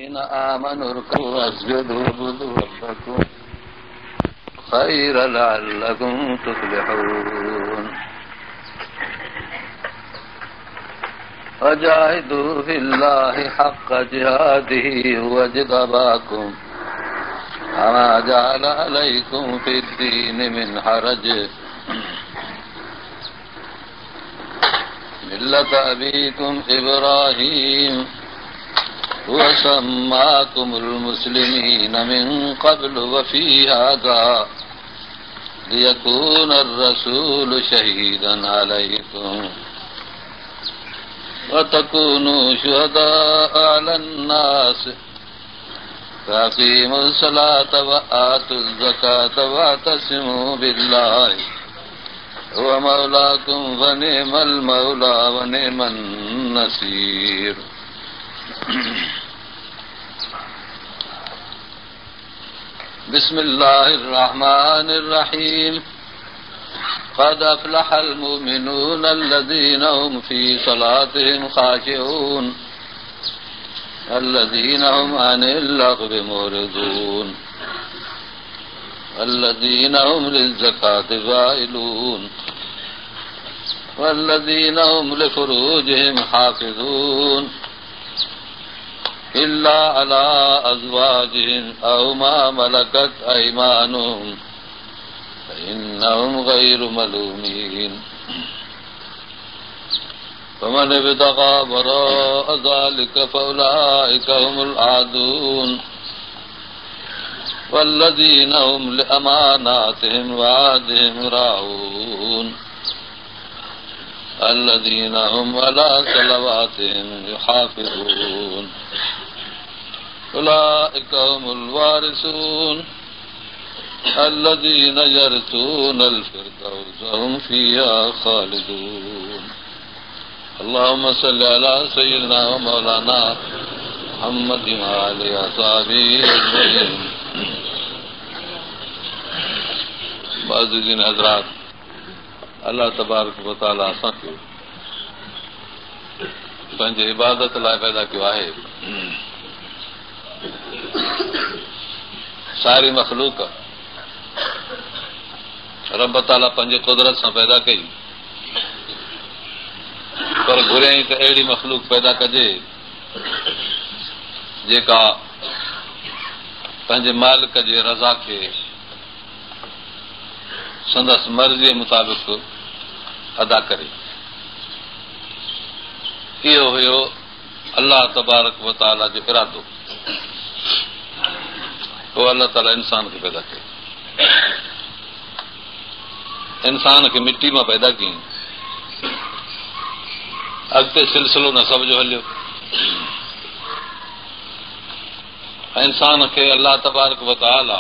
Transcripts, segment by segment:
الذين آمنوا اركعوا واسجدوا واعبدوا ربكم خيرا لعلكم تفلحون وجاهدوا في الله حق جهاده هو اجتباكم وما جعل عليكم في الدين من حرج ملة أبيكم إبراهيم وسماكم المسلمين من قبل وفي هذا ليكون الرسول شهيدا عليكم وتكونوا شهداء على الناس فأقيموا الصلاة وآتوا الزكاة واعتصموا بالله هو مولاكم ونعم المولى ونعم النصير. بسم الله الرحمن الرحيم. قد أفلح المؤمنون الذين هم في صلاتهم خاشعون الذين هم عن اللغو معرضون الذين هم للزكاة فاعلون والذين هم لفروجهم حافظون إلا على أزواجهم أو ما ملكت أيمانهم فإنهم غير ملومين. فمن ابتغى وراء ذلك فأولئك هم العادون والذين هم لأماناتهم وعهدهم راعون الذين هم على صلواتهم يحافظون أولئك هم الوارثون الذين يرثون الفردوس هم فيها خالدون. اللهم صل على سيدنا ومولانا محمد وعلى أصحابه أجمعين. मुअज़्ज़िज़ीन हज़रात, अल्लाह तबारक व तआला असांखे पंहिंजे इबादत लाइ पैदा कयो आहे. सारी मख़लूक रब ताला पंहिंजे कुदरत सां पैदा कई, पर घुरियईं त अहिड़ी मख़लूक पैदा कजे जेका पंहिंजे मालिक जे रज़ा खे संदसि मर्ज़ीअ मुताबिक़ अदा करे. इहो हुयो अल्लाह तबारक व तआला जो इरादो. पोइ अल्लाह ताला इंसान खे पैदा कयो. इंसान खे मिटी मां पैदा कयईं. अॻिते सिलसिलो नसब जो हलियो. इंसान खे अल्लाह तबारक व तआला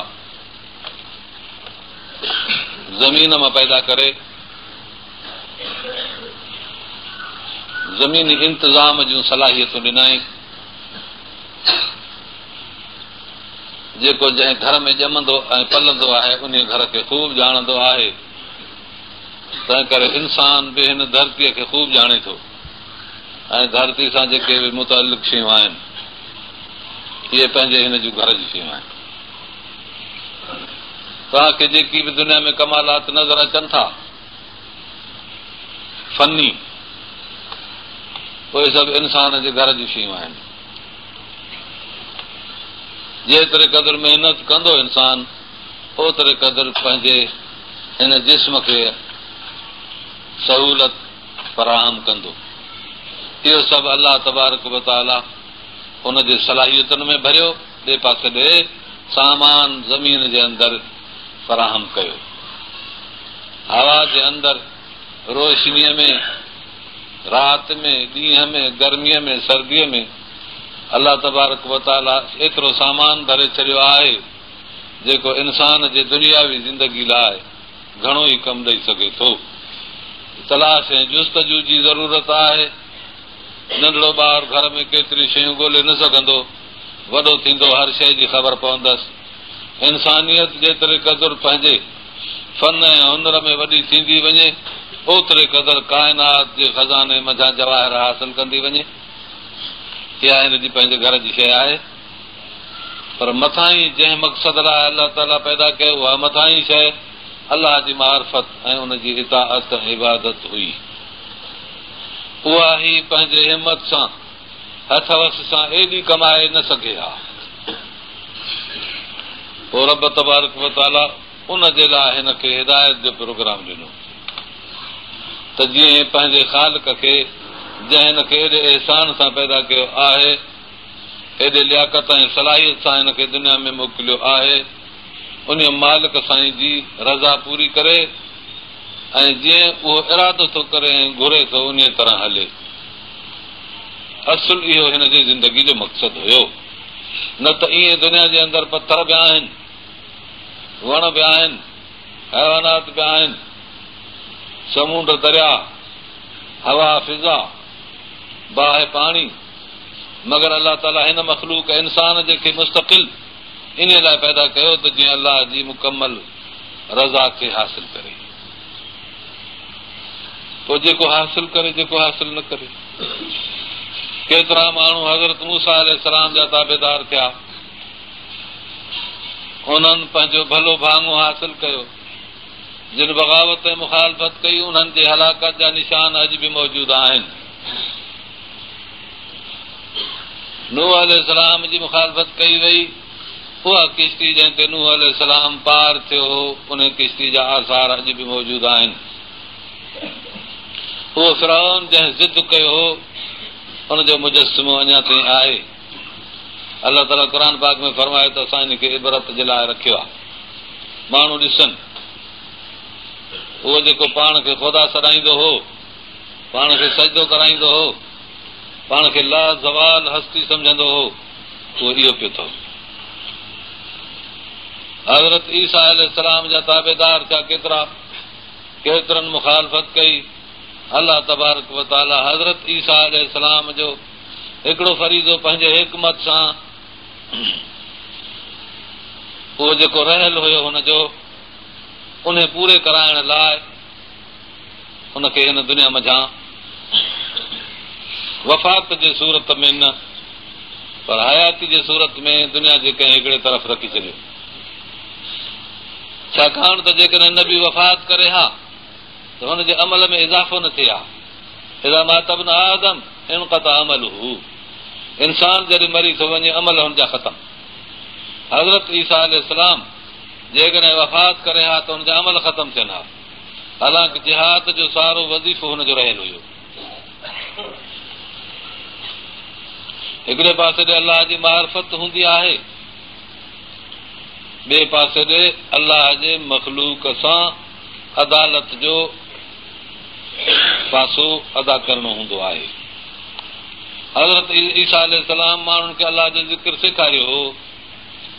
ज़मीन मां पैदा करे ज़मीनी इंतज़ाम जूं सलाहियतूं ॾिनई. जेको जंहिं घर में ॼमंदो ऐं पलंदो आहे उन घर खे ख़ूब ॼाणंदो आहे. तंहिं करे इंसान बि हिन धरतीअ खे ख़ूब ॼाणे थो ऐं धरती सां जेके बि मुतअल्लिक़ शयूं आहिनि इहे पंहिंजे हिन जूं घर जूं शयूं आहिनि. तव्हांखे जेकी बि दुनिया में कमालात नज़र अचनि था फनी, उहे सभु इंसान जे घर जूं शयूं आहिनि. जेतिरे क़दुरु महिनत कंदो इंसान ओतिरे क़दुरु पंहिंजे हिन जिस्म खे सहूलत फ़राहम कंदो. इहो सभु अल्लाह तबारक व तआला हुनजे सलाहियतुनि में भरियो. ॿिए पासे ॾे सामान ज़मीन जे अंदरि फ़राहम कयो. हवा जे अंदरि, रोशनीअ में, राति में, ॾींहं में, गर्मीअ में, सर्दीअ में अल्लाह तबारक व तआला एतिरो सामान भरे छॾियो आहे जेको इंसान जे दुनियावी ज़िंदगी लाइ घणो ई कमु ॾेई सघे थो. तलाश ऐं जुस्तजू जी ज़रूरत आहे. नंढड़ो ॿारु घर में केतिरियूं शयूं ॻोल्हे न सघंदो, वॾो थींदो हर शइ जी ख़बर पवंदसि. इंसानियत जेतिरे क़दुरु पंहिंजे फन ऐं हुनर में वॾी थींदी वञे ओतिरे क़दुरु काइनात जे खज़ाने मथां जवाहिर हासिल कंदी वञे. इहा हिन जी पंहिंजे घर जी शइ आहे. पर मथां ई जंहिं मक़सद लाइ अलाह ताला पैदा कयो उहा मथां ई शइ अलाह जी मारिफत ऐं उनजी इताअत इबादत हुई। उहा ई पंहिंजे हिमत सां हथ वस सां एॾी कमाए न सघे हा। पोइ रब तबारक व तआला उन जे लाइ हिन खे हिदायत जो प्रोग्राम ॾिनो त जीअं पंहिंजे ख़ालिक खे जंहिं हिन खे एॾे एहसान सां पैदा कयो आहे, एॾे लियाकत ऐं सलाहियत सां हिन खे दुनिया में मोकिलियो आहे, उन मालिक साईं जी रज़ा पूरी करे ऐं जीअं उहो इरादो थो करे ऐं घुरे थो उन तरह हले। असुल इहो हिन जी ज़िंदगी जो मक़सद हुयो। न त ईअं दुनिया जे अंदरि पथर बि आहिनि, वण बि आहिनि, हैवानात बि आहिनि, समुंड दरिया, हवा फिज़ा, बाहि पाणी, मगर अलाह ताला हिन मख़लूक इंसान जेके मुस्तक़िल इन लाइ पैदा कयो त जीअं अलाह जी मुकमल रज़ा खे हासिल करे। पोइ जेको हासिल करे, जेको हासिल न करे। केतिरा माण्हू हज़रत मूसा अलैहिस्सलाम जा ताबेदार थिया, उन्हनि पंहिंजो भलो भाङो हासिल कयो। जिन बग़ावत ऐं मुखालफ़त कई उन्हनि जे हलाकत जा निशान अॼु बि मौजूद आहिनि। नूह अलैहिस्सलाम जी मुखालफ़त कई वई, उहा किश्ती जंहिं ते नूह अलैहिस्सलाम पार थियो हो, उन किश्ती जा आसार अॼु बि मौजूद आहिनि। उहो फ़िरौन जंहिं ज़िद कयो हो, उनजो मुजस्सिमो अञा ताईं आहे। अलाह ताला क़ुर पाक में फरमायो त असां हिन खे इबरत जे लाइ रखियो आहे। माण्हू ॾिसनि, उहो जेको पाण खे ख़ुदा सॾाईंदो हो, पाण खे सजदो कराईंदो हो, पाण खे ला ज़वाल हस्ती सम्झंदो हो, उहो इहो पियो थो। हज़रत ईसा अलैहिस्सलाम जा ताबेदार थिया केतिरा, केतिरनि मुखालफ़त कई। अलाह तबारक व तआला हज़रत ईसा अलैहिस्सलाम जो हिकिड़ो फरीज़ो पंहिंजे हिकमत सां उहो जेको रहियल हुयो हुनजो उन पूरे कराइण लाइ उनखे हिन दुनिया मंझां वफ़ात जे सूरत में न पर हयाती जे सूरत में दुनिया जे कंहिं हिकिड़े तरफ़ रखी छॾियो। छाकाणि त जेकॾहिं नबी वफ़ात करे हा त हुनजे अमल में इज़ाफ़ो न थिए हा। इज़ा मात इब्न आदम इनक़ता अमलुहु, इंसान जॾहिं मरी थो वञे अमल हुनजा ख़तम। हज़रत ईसा अलैहिस्सलाम जेकॾहिं वफ़ात करे हा त हुनजा अमल ख़तम थियनि हा। हालांकि जिहाद जो सारो वज़ीफ़ो हुनजो रहियल हुयो। हिकिड़े पासे ॾे अलाह जी मारिफत हूंदी आहे, ॿिए पासे ॾे अलाह जे मख़लूक सां अदालत जो पासो अदा करणो हूंदो आहे। हज़रत ईसा अलैहिस्सलाम माण्हुनि खे अलाह जो ज़िक्र सेखारियो हो,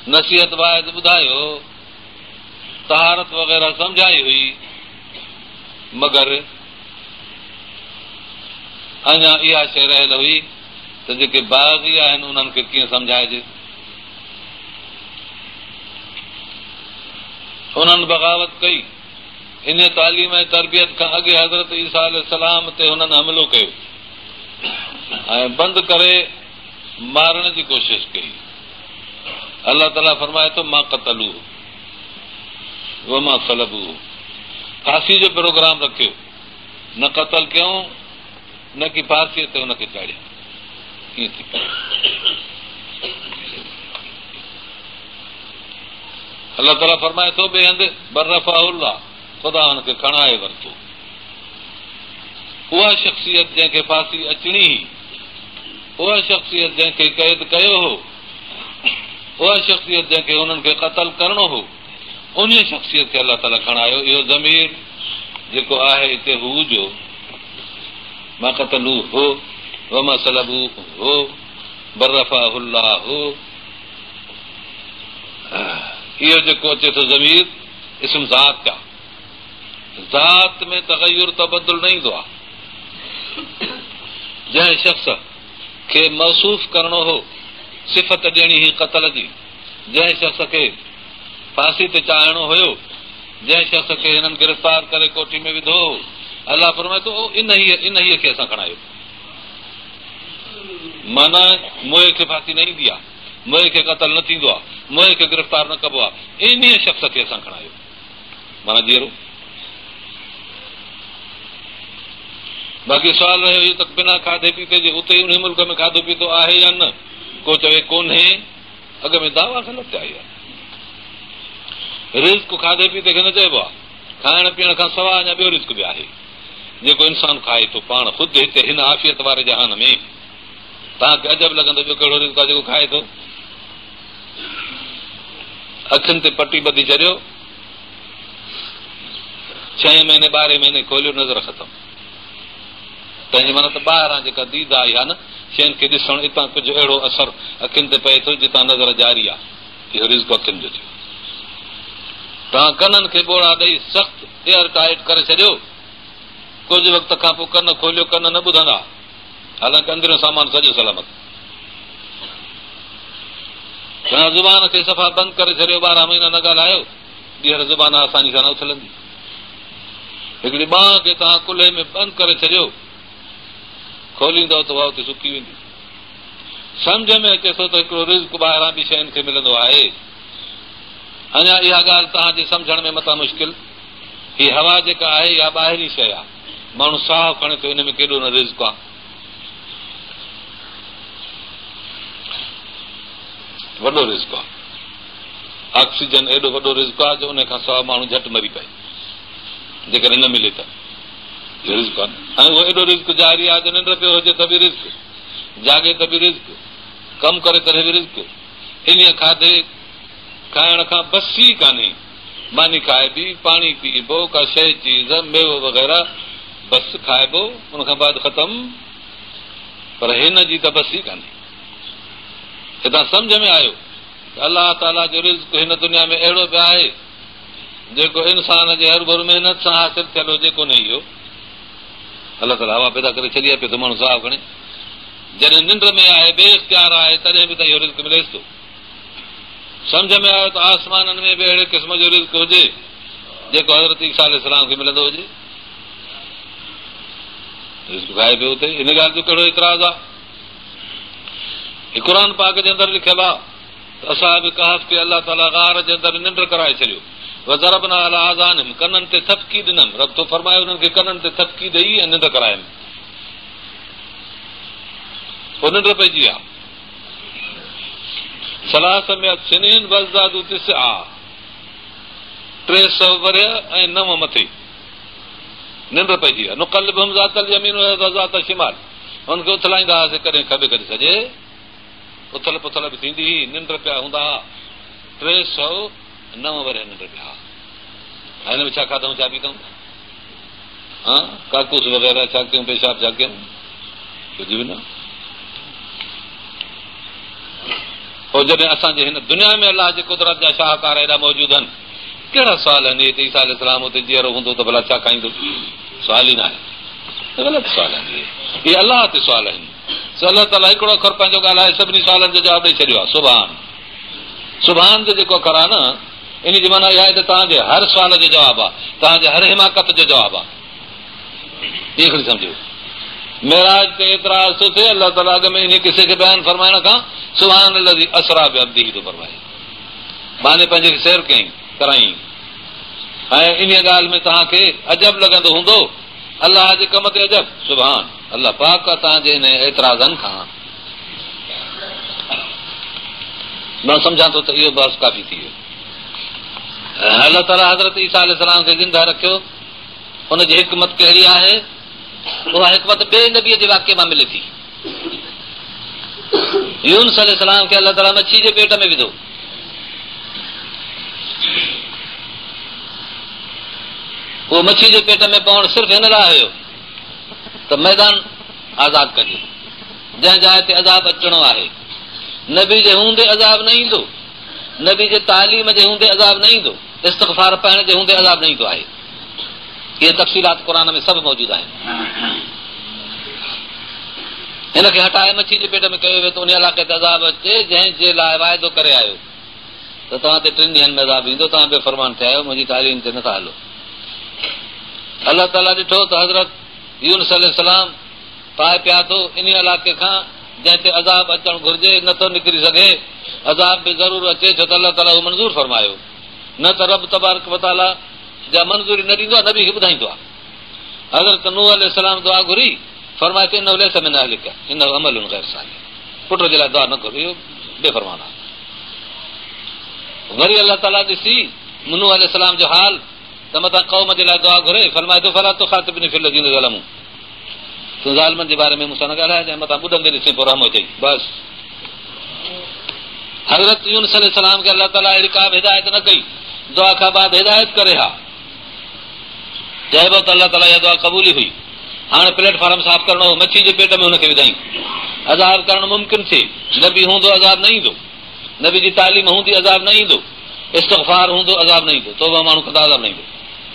नसीहत वाइद ॿुधायो, तहारत वग़ैरह सम्झाई हुई, मगर अञा इहा शइ रहियल हुई त जेके बाग़ी आहिनि उन्हनि खे कीअं सम्झाइजे। उन्हनि बग़ावत कई। इन तालीम ऐं तरबियत खां अॻे हज़रत ईसा अलैहिस्सलाम ते हुननि हमिलो कयो ऐं बंदि करे मारण जी कोशिशि कई। अलाह ताला फरमाए थो मां क़तलू व मां सलबू, फांसी जो प्रोग्राम रखियो, न क़तल कयूं न की फांसीअ ते हुनखे चाढ़ियो। कीअं थी करे अलाह ताला फरमाए थो ॿिए हंधि बर्रफ़अहुल्लाह, ख़ुदा हुनखे खणाए वरितो। उहा शख़्सियत जंहिंखे फांसी अचणी हुई, उहा शख़्सियत जंहिंखे क़ैद कयो हो, उहा शख़्सियत जंहिंखे हुननि खे क़तल करणो हो, उन शख़्सियत खे अलाह ताला खणायो। इहो ज़मीर जेको आहे हिते हू जो मां क़तलू हो व मां सलबू हो बर्रफ़अहुल्लाह हो, इहो जेको अचे थो ज़मीर इस्म ज़ात का, ज़ात में तग़य्युर तबदुल न ईंदो आहे। जंहिं शख़्स खे मौसूफ़ करणो हो, सिफ़त ॾियणी हुई क़तल जी, जंहिं शख़्स खे फांसी ते चाढ़णो हुयो, जंहिं शख़्स खे हिननि गिरफ़्तार करे कोठी में विधो हो, अलाह फरमाए थो इन ई खे असां खणायो। माना मोए खे फांसी न ईंदी आहे, मोए खे क़तल न थींदो आहे, मोए खे गिरफ़्तार न कबो आहे, इन शख़्स खे असां खणायो। माना जीअरो बाक़ी सुवाल रहियो इहो त बिना खाधे पीते जे उते उन मुल्क में खाधो पीतो आहे या न, को चवे कोन्हे, अॻ में दावा ग़लति आई आहे। रिस्क खाधे पीते खे न चइबो आहे, खाइण पीअण खां सवाइ अञा ॿियो रिस्क बि आहे जेको इंसान खाए थो पाण ख़ुदि हिते हिन आफ़ियत वारे जहान में। तव्हांखे अजब लॻंदो ॿियो कहिड़ो रिस्क आहे जेको खाए थो। अखियुनि ते पटी ॿधी छॾियो, 6 महीने 12 महीने खोलियो, नज़र ख़तम। तंहिंजी माना त ॿाहिरां जेका दीद आई आहे न, शयुनि खे ॾिसणु, हितां कुझु अहिड़ो असरु अखियुनि ते पए थो जितां नज़र जारी आहे, इहो रिस्क अखियुनि जो थियो। तव्हां कननि खे ॿोड़ा ॾेई सख़्तु एयर टाइट करे छॾियो, कुझु वक़्त खां पोइ कन खोलियो, कन न ॿुधंदा, हालांकि अंदरियों सामान सॼो सलामत। तव्हां ज़ुबान खे सफ़ा बंदि करे छॾियो, 12 महीना न ॻाल्हायो, ॿीहर ज़ुबान आसानी सां न उथलंदी। हिकिड़ी ॿांह खे तव्हां कुल्हे में बंदि करे छॾियो, खोलींदव त उहा उते सुकी वेंदी। सम्झ में अचे थो त हिकिड़ो रिस्क ॿाहिरां बि शयुनि खे मिलंदो आहे। अञा इहा ॻाल्हि तव्हांजे सम्झण में मथां मुश्किल, हीअ हवा जेका आहे इहा ॿाहिरीं शइ आहे, माण्हू साहु खणे थो, हिन में केॾो न रिस्क आहे। वॾो रिस्क आहे, ऑक्सीजन एॾो वॾो रिस्क आहे जो उन खां सवाइ माण्हू झटि मरी पए जेकॾहिं न मिले त, इहो रिस्क आहे। ऐं उहो एॾो रिस्क जारी आहे जो निंड पियो हुजे त बि रिस्क, जागे त बि रिस्क, कमु करे तॾहिं बि रिस्क। इन खाधे खाइण खां बस ई कान्हे, मानी खाइबी, पाणी पीबो, का शइ चीज़ मेवो वग़ैरह बस खाइबो, उन खां बाद ख़तम। पर हिन जी त बस ई कान्हे। हितां सम्झ में आयो त अलाह ताला जो रिज़्क़ हिन दुनिया में अहिड़ो बि आहे जेको इंसान जे हर भर महिनत सां हासिल थियल हुजे कोन्हे। इहो अलाह ताला हवा पैदा करे छॾी आहे पियो त माण्हू साहु खणे, जॾहिं निंड में आहे, बेइख्तियार आहे, तॾहिं बि त इहो रिज़्क़ मिलेसि थो। सम्झ में आयो त आसमाननि में बि अहिड़े क़िस्म जो रिज़्क़ हुजे जेको हज़रत ईसा अलैहिस्सलाम खे मिलंदो हुजे, रिज़्क़ खाए पियो हुते। हिन ॻाल्हि जो कहिड़ो इतराज़ आहे? क़ुर पाक जे अंदरि लिखियलु आहे त असहाब कहफ खे अलाह ताला गार जे अंदरि निंड कराए छॾियो, वज़रबना अला आज़ानिहिम, कननि ते थपकी ॾिनमि, रब तो फरमायो उन्हनि खे कननि ते थपकी ॾेई ऐं निंड करायमि, पोइ निंड पइजी आहे। सलासमियत सिनीन वज़दादू तिसआ, 300 वरिय ऐं 9 मथे निंड पइजी आहे। नुक़ल्लिबुहुम ज़ातल यमीन व ज़ातल शिमाल, हुनखे उथलाईंदा हुआसीं कॾहिं खॿे कॾहिं सॼे, उथल पुथल बि थींदी हुई, निंड पिया हूंदा। 309 वरिय निंड पिया। हिन में छा खाधऊं, छा पीतऊं? हा, काकूस वग़ैरह छा कयूं, पेशाब छा कयूं, कुझु बि न। पोइ जॾहिं असांजे हिन दुनिया में अलाह जे कुदरत जा शाहकार एॾा मौजूद आहिनि, कहिड़ा सुवाल आहिनि? हिते ईसा अलैहिस्सलाम हुते जीअरो हूंदो त भला छा खाईंदो? सुवाल ई न आहे, ग़लति सुवाल आहिनि इहे अलाह ते सुवाल आहिनि। अलाह ताला हिकिड़ो अखर पंहिंजो ॻाल्हाए सभिनी सुवालनि जो जवाबु ॾेई छॾियो आहे, सुभान। सुभान जो जेको अखर आहे न, इन जी माना इहा आहे त तव्हांजे हर सुवाल जो जवाबु आहे, तव्हांजे हर हिमाकत जो जवाबु आहे। इहो खणी सम्झो। मेराज ते एतिराज़ थो थिए, अलाह ताला अॻ में इन किसे खे बयानु फरमाइण खां सुभान अल्लज़ी असरा बिअब्दिही थो फरमाए, माने पंहिंजे खे सैर कयईं, कराईं। ऐं इन ॻाल्हि में तव्हांखे अजब लॻंदो हूंदो, अलाह जे कम ते अजब, सुभान अल्लाह पाक तव्हांजे हिन एतिराज़नि खां। मां सम्झां थो त इहो बस काफ़ी थी वियो। अल्लाह ताला हज़रत ईसा अलैहिस्सलाम खे ज़िंदा रखियो, हुनजी हिकमत कहिड़ी आहे? उहा हिकमत ॿिए नबीअ जे वाक़े मां मिले थी। यूनुस अलैहिस्सलाम खे अल्लाह ताला मच्छी जे पेट में विधो, उहो मच्छी जे पेट में पवणु सिर्फ़ु हिन लाइ हुयो त मैदान आज़ाद कजे, जंहिं जाइ ते अज़ाब अचणो आहे। नबी जे हूंदे अज़ाब न ईंदो, नबी जे तालीम जे हूंदे अज़ाब न ईंदो, इस्तग़फ़ार पाइण जे हूंदे अज़ाब न ईंदो आहे। इहे तफ़सीलात क़ुर में सभु मौजूद आहिनि। हिनखे हटाए मच्छी जे पेट में कयो वियो त उन इलाइक़े ते अज़ाब अचे जंहिंजे लाइ वाइदो करे आयो त तव्हां ते 3 ॾींहंनि में अज़ाब ईंदो, तव्हां बेफ़रमान थिया आहियो, मुंहिंजी तालीम ते नथा हलो। अलाह ताला ॾिठो त हज़रत यूनुस अलैहिस्सलाम पाए पिया थो इन इलाइक़े खां जंहिं ते अज़ाब अचणु घुरिजे नथो निकिरी सघे, अज़ाब बि ज़रूरु अचे छो त अलाह ताला उहो मंज़ूर फरमायो। न त रब तबारक व तआला जा मंज़ूरी न ॾींदो आहे, नबी खे ॿुधाईंदो आहे। हज़रत नूह अलैहिस्सलाम दुआ घुरी, फरमाए त इन्नहु लैसा मिन अहलिक इन्नहु अमलुन गैर सालिह। पुट जे लाइ दुआ न करो, इहो बेफ़रमान आहे। वरी अलाह ताला ॾिसी नूह अलैहिस्सलाम जो हाल त मथां क़ौम जे लाइ दुआ घुरे, फरमाए थो फला तुख़ातिबनी फ़िल लज़ीना ज़लमू, तूं ज़ालिमनि जे बारे में मूंसां न ॻाल्हाए, जंहिं मथां ॿुधंदे ॾिसी पोइ रहमो अचई बस। हज़रत यूनुस अलैहिस्सलाम खे अलाह ताला अहिड़ी का बि हिदायत न कई, दुआ खां बाद हिदायत करे हा, चइबो त अलाह ताला इहा दुआ क़बूल हुई। हाणे प्लेटफॉर्म साफ़ करणो हो, मच्छी जे पेट में हुनखे विधाई, अज़ाब करणु मुमकिन थिए, नबी हूंदो अज़ाब न ईंदो, नबी जी तालीम हूंदी अज़ाब न ईंदो, इस्तग़फ़ार हूंदो अज़ाब न ईंदो, तौबा माण्हू कंदा अज़ाब न ईंदो।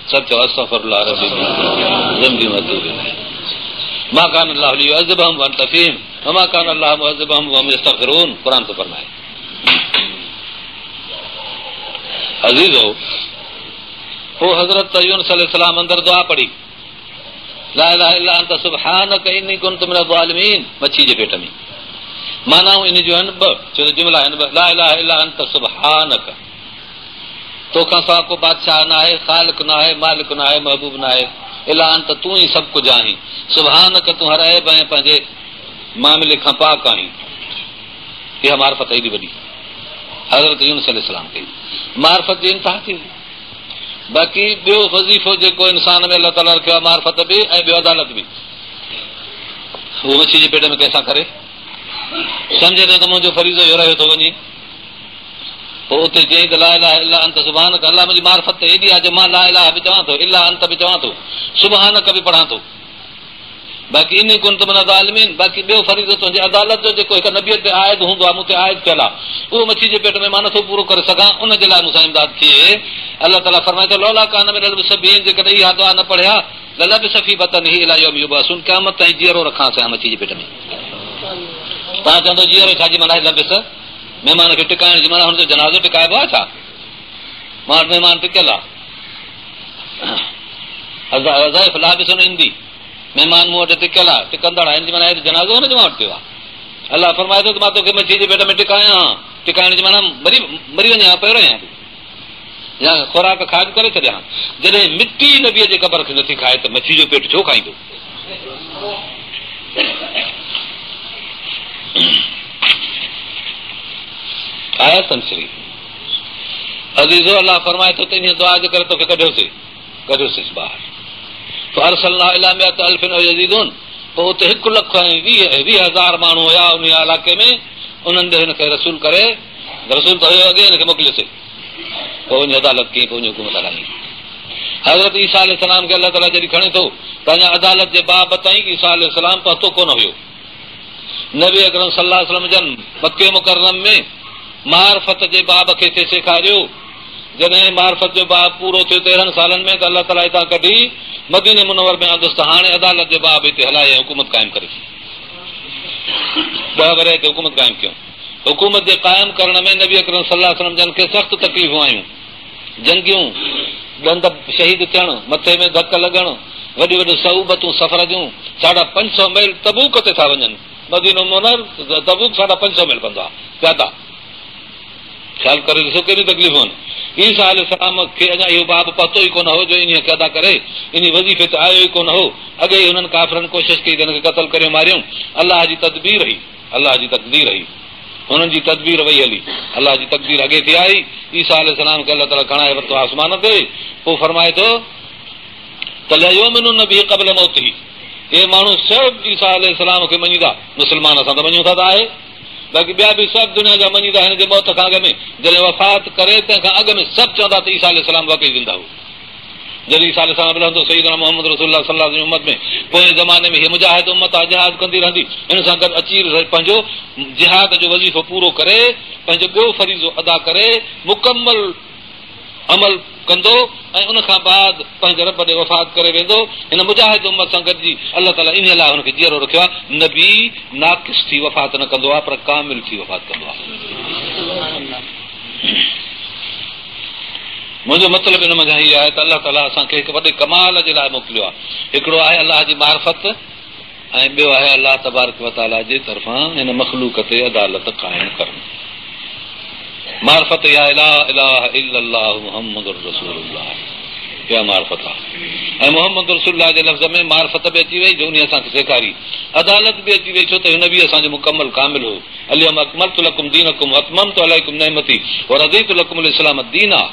सभु चओ अस्तग़फिरुल्लाह रब्बी ज़म्बी वतूब इलैह। मा कान अल्लाहु लियुअज़्ज़िबहुम व अंत फ़ीहिम व मा कान अल्लाहु मुअज़्ज़िबहुम व हुम यस्तग़फ़िरून। क़ुरान तो फरमाए। अज़ीज़ो, पोइ हज़रत यूनुस अलैहिस्सलाम अंदर दुआ पढ़ी, ला इलाहा इल्ला अंत सुब्हानक इन्नी कुन्तु मिनज़ ज़ालिमीन, मच्छी जे पेट में। मानाऊं इन जो आहिनि ॿ, छो त जुमिला आहिनि ॿ, ला इलाहा इल्ला अंत सुब्हानक, तोखां सवाइ को बादशाह न आहे, ख़ालिक़ न आहे, मालिक न आहे, महबूब न आहे, इला अंत तूं ई सभु कुझु आहीं, सुब्हानक तूं हर ऐब ऐं पंहिंजे मामले खां पाक आहीं। इहा मार्फत एॾी वॾी हज़रत यूनुस अलैहिस्सलाम कई, मार्फत जी इंतिहा थी वई। बाक़ी ॿियो वज़ीफ़ो जेको इंसान में अलाह ताला रखियो आहे, मार्फत बि ऐं ॿियो अदालत बि, उहो मच्छी जे पेट में कंहिंसां करे सम्झे थो त मुंहिंजो फरीज़ो इहो रहियो थो वञे, पोइ उते चई त ला इलाहा इल्ला अंत सुब्हानक, अलाह मुंहिंजी मार्फत एॾी आहे जो मां ला इलाहा बि चवां थो, इल्ला अंत बि चवां थो, सुब्हानक बि पढ़ां थो। बाक़ी इन कुन्तु मिनज़ ज़ालिमीन, बाक़ी ॿियो फरीज़ो तुंहिंजी अदालत जो जेको हिकु नबीअ ते आयद हूंदो आहे, मूं ते आयद थियल आहे, उहो मच्छी जे पेट में मां नथो पूरो करे सघां, उनजे लाइ मूंसां इमदाद थिए। अलाह ताला फरमाए थो लौला कान मिनल मुसब्बिहीन, जेकॾहिं इहा दुआ न पढ़िया ललबिस फी बतनिही इला यौम युबअसून, क़यामत ताईं जीअरो रखां असां मच्छी जे पेट में। तव्हां चवंदो जीअरो छाजी माना आहे? लबिस महिमान खे टिकाइण जी माना, हुनजो जनाज़ो टिकाइबो आहे छा? मां वटि महिमान टिकियल आहे, लाबिसन ईंदी, महिमान मूं वटि टिकियल आहे, टिकंदड़ आहे, हिन जी माना जनाज़ो हुनजो मां वटि पियो आहे। अलाह फरमाए थो त मां तोखे मच्छी जे पेट में टिकायां, टिकाइण जी माना मरी वञा, पियो रहियां, या खुराक खाज करे छॾियां। जॾहिं मिटी नबीअ जे क़बर खे नथी खाए त मच्छी जो पेट छो खाईंदो? आयतन श्री अज़ीज़ो, अलाह फरमाए थो त इन दुआ जे करे तोखे कढियोसीं ॿाहिरि। तो अरसलना इला मिअत अल्फिन व यज़ीदून, पोइ उते 1,20,000 माण्हू हुया उन इलाइक़े में, उन्हनि ॾे हिनखे रसूल करे, रसूल त हुयो अॻे, हिनखे मोकिलियोसीं। पोइ वञी अदालत कई, पोइ वञी हुकूमत हलाई। हज़रत ईसा अलैहिस्सलाम खे अलाह ताला जॾहिं खणे थो त अञा अदालत जे बाब ताईं ईसा अलैहिस्सलाम पहुतो कोन हुयो। नबी अकरम सल्लल्लाहु अलैहि वसल्लम जन मके मुकररम में मार्फत जे बाब खे थिए सेखारियो। जॾहिं मार्फत जो बाब पूरो थियो 13 सालनि में, त अलाह ताला हितां कढी मदीने मुनव्वर में आंदुसि त हाणे अदालत जे बाब हिते हलाए ऐं हुकूमत क़ाइमु करे। 10 वरे हिते हुकूमत क़ाइमु कयूं। हुकूमत जे क़ाइमु करण में नबी अकरम सल्लल्लाहु अलैहि वसल्लम जन खे सख़्तु तकलीफ़ूं आयूं, जंगियूं, ॾंद शहीद थियणु, मथे में धक लॻणु, वॾियूं वॾियूं सऊबतूं सफ़र जूं। 550 मील तबूक ते था वञनि, मदीनो मुनव्वर तबूक 550 मील पंधु आहे प्यादा। ख़्यालु करे ॾिसो कहिड़ियूं तकलीफ़ूं आहिनि। ईसा अलैहिस्सलाम खे अञा इहो बाब पतो ई कोन हो जो इन खे अदा करे, इन वज़ीफ़े ते आयो ई कोन हो। अॻे ई हुननि काफ़िरनि कोशिशि कई त हिनखे क़तल करे मारियूं। अलाह जी तदबीर हुई, अलाह जी तक़दीर हुई, हुननि जी तदबीर वई हली, अलाह जी तक़दीर अॻे थी आई। ईसा अलैहिस्सलाम खे अलाह ताला खणाए वरितो आसमान ते, पोइ फरमाए थो त लयुमिनुन बिही क़ब्ल मौतिही, हे माण्हू सभु ईसा अलैहिस्सलाम खे मञीदा। मुस्लमान असां त मञूं था त आहे, बाक़ी ॿिया बि सभु दुनिया जा मञीदा हिन जे मौत खां अॻु में। जॾहिं वफ़ात करे तंहिंखां अॻु में सभु चवंदा त ईसा अलैहिस्सलाम वाक़ई ज़िंदा हो। जॾहिं ईसा अलैहिस्सलाम रहंदो सय्यदना मुहम्मद रसूलुल्लाह सल्लल्लाहु अलैहि उम्मत में, पोइ ज़माने में हीअ मुजाहिद उम्मत आहे, जिहाद कंदी रहंदी, हिन सां गॾु अची पंहिंजो जिहाद जो वज़ीफ़ो पूरो करे, पंहिंजो ॿियो फरीज़ो अदा करे, मुकमल अमल कंदो ऐं उन खां बाद पंहिंजे रब ॾे वफ़ात करे वेंदो। हिन मुजाहिद उम्मत सां गॾिजी अलाह ताला इन लाइ हुनखे जीअरो रखियो आहे। नबी नाक़िस थी वफ़ात न कंदो आहे, पर कामिल थी वफ़ात कंदो आहे। मुंहिंजो मतिलबु हिन मथां हीअ आहे त अलाह ताला असांखे हिकु वॾे कमाल जे लाइ मोकिलियो आहे। हिकिड़ो आहे अलाह जी मार्फत, ऐं ॿियो आहे अलाह तबारक व तआला जे तरफ़ां हिन मख़लूक ते अदालत क़ाइम करणु। मार्फत या इलाह इलाह इल्लल्लाह मुहम्मदुर रसूलुल्लाह, इहा मार्फत आहे। ऐं मुहम्मद रसूलुल्लाह जे लफ़्ज़ में मार्फत बि अची वई जो उन असांखे सेखारी, अदालत बि अची वई छो त नबी असांजो मुकमल कामिल हो। अल्यौम अकमलतु लकुम दीनकुम व अतममतु अलैकुम निअमती व रज़ीतु लकुमुल इस्लाम दीना।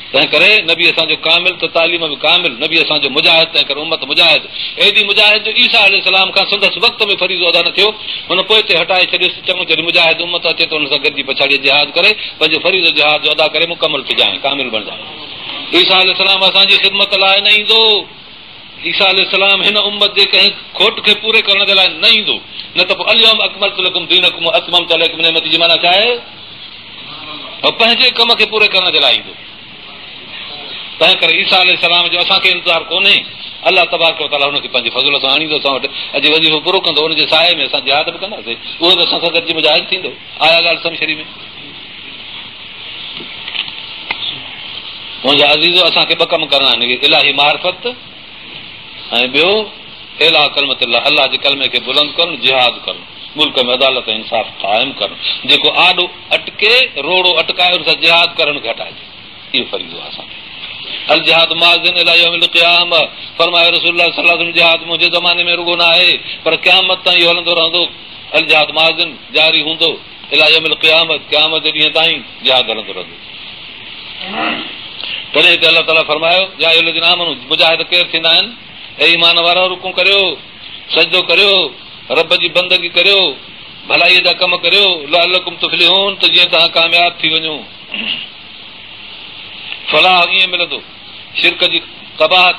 तंहिं करे नबी असांजो कामिल त तालीम बि कामिल, नबी असांजो मुजाहिद, तंहिं करे उम्मत मुजाहिद। एॾी मुजाहिद जो ईसा अलैहिस्सलाम खां संदसि वक़्त में फरीज़ो अदा न थियो, हुन पोइ ते हटाए छॾियुसि। चङो जॾहिं मुजाहिद उम्मत अचे त हुन सां गॾिजी पछाड़ी जिहाद करे पंहिंजो फरीज़ो जिहाद जो अदा करे मुकमल थी जाए, कामिल बणिजाए। ईसा अलैहिस्सलाम असांजी ख़िदमत लाइ न ईंदो, ईसा अलैहिस्सलाम हिन उम्मत जे कंहिं खोट खे पूरे करण जे लाइ न ईंदो, न त पोइ अल्यौम अकमलतु लकुम दीनकुम व अतममतु अलैकुम निअमती जी माना छा आहे? पंहिंजे कम खे पूरे करण जे लाइ ईंदो। तंहिं करे ईसा अलैहिस्सलाम जो असांखे इंतज़ारु कोन्हे, अलाह तबारक व तआला हुनखे पंहिंजे फज़ल सां आणींदो असां वटि, अॼु वज़ीफ़ो पूरो कंदो, हुनजे साए में असां जिहाद बि कंदासीं, उहो बि असां सां गॾिजी मुजाहिद थींदो। आया ॻाल्हि सम शरी में? मुंहिंजा अज़ीज़ो, असांखे ॿ कम करणा आहिनि, इलाही मार्फत ऐं ॿियो इलाह कलमतिल्लाह, अलाह जे कलमे खे बुलंद करणु, जिहाद करणु, मुल्क में अदालत इंसाफ़ क़ाइम करणु। जेको आॾो अटके, रोड़ो अटकाए, हुन सां जिहाद करण खे हटाइजे, इहो फरीज़ो आहे असांखे। अल जिहाद माज़िन इला यौमिल क़ियामह, फरमायो रसूलुल्लाह सल्लल्लाहु अलैहि वसल्लम, जिहाद मुंहिंजे ज़माने में रुगो न आहे पर क़यामत ताईं इहो हलंदो रहंदो। अल जिहाद माज़िन, जारी हूंदो, इला यौमिल क़ियामत, क़यामत जे ॾींहं ताईं जिहाद हलंदो रहंदो। तॾहिं हिते अलाह ताला फरमायो, या अय्युहल्लज़ीना आमनू, मुजाहिद केरु थींदा आहिनि? ऐ ईमान वारा, रुकू करियो, सजदो करियो, रब जी बंदगी करियो, भलाईअ जा कम करियो, लअल्लकुम तुफ़्लिहून, त जीअं तव्हां कामयाब थी वञो। फलाह ईअं मिलंदो, शिरक जी कबाहत,